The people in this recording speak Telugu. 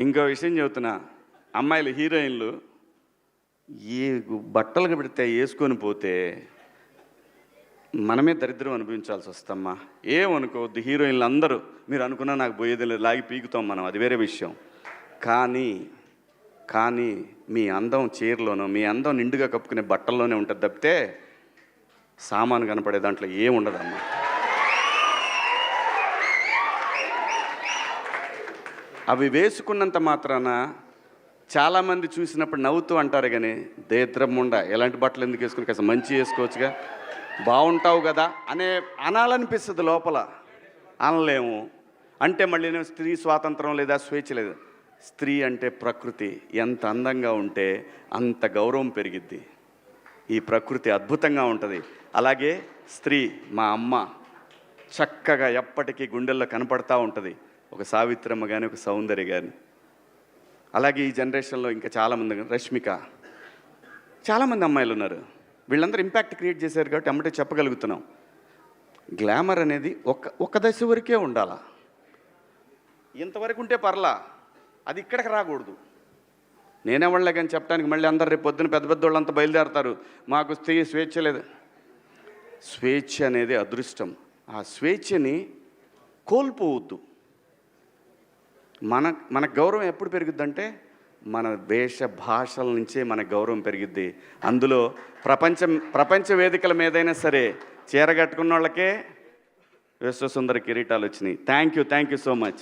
ఇంకో విషయం చెబుతున్నా, అమ్మాయిలు హీరోయిన్లు ఏ బట్టలు పెడితే వేసుకొని పోతే మనమే దరిద్రం అనుభవించాల్సి వస్తమ్మా. ఏమనుకోవద్దు, హీరోయిన్లు అందరూ మీరు అనుకున్నా నాకు పోయేది లేదు, లాగి పీకుతాం మనం, అది వేరే విషయం. కానీ మీ అందం చీరలోనో, మీ అందం నిండుగా కప్పుకునే బట్టల్లోనే ఉంటుంది తప్పితే సామాను కనపడే దాంట్లో ఏముండదమ్మా. అవి వేసుకున్నంత మాత్రాన చాలామంది చూసినప్పుడు నవ్వుతూ అంటారు, కానీ దేద్రముండ ఎలాంటి బట్టలు ఎందుకు వేసుకుని కాస్త మంచి వేసుకోవచ్చుగా, బాగుంటావు కదా అనాలనిపిస్తుంది లోపల. అనలేము. అంటే మళ్ళీ స్త్రీ స్వాతంత్రం లేదా స్వేచ్ఛ లేదు. స్త్రీ అంటే ప్రకృతి, ఎంత అందంగా ఉంటే అంత గౌరవం పెరిగిద్ది. ఈ ప్రకృతి అద్భుతంగా ఉంటుంది. అలాగే స్త్రీ మా అమ్మ చక్కగా ఎప్పటికీ గుండెల్లో కనపడతా ఉంటుంది, ఒక సావిత్రమ్మ కానీ ఒక సౌందర్య కానీ. అలాగే ఈ జనరేషన్లో ఇంకా చాలామంది, రష్మిక, చాలామంది అమ్మాయిలు ఉన్నారు. వీళ్ళందరూ ఇంపాక్ట్ క్రియేట్ చేశారు కాబట్టి అమ్మటే చెప్పగలుగుతున్నాం. గ్లామర్ అనేది ఒక దశ వరకే ఉండాలా, ఇంతవరకు ఉంటే పర్లా, అది ఇక్కడికి రాకూడదు. నేనేవాళ్ళే కానీ చెప్పడానికి మళ్ళీ అందరు రేపు పొద్దున పెద్ద పెద్ద వాళ్ళంతా బయలుదేరతారు, మాకు స్త్రీ స్వేచ్ఛ లేదు. స్వేచ్ఛ అనేది అదృష్టం. ఆ స్వేచ్ఛని కోల్పోవద్దు. మన గౌరవం ఎప్పుడు పెరుగుద్దంటే మన వేష భాషల నుంచే మన గౌరవం పెరిగిద్ది. అందులో ప్రపంచ వేదికల మీదైనా సరే చీర కట్టుకున్న వాళ్ళకే విశ్వసుందర కిరీటాలు వచ్చినాయి. Thank you so much.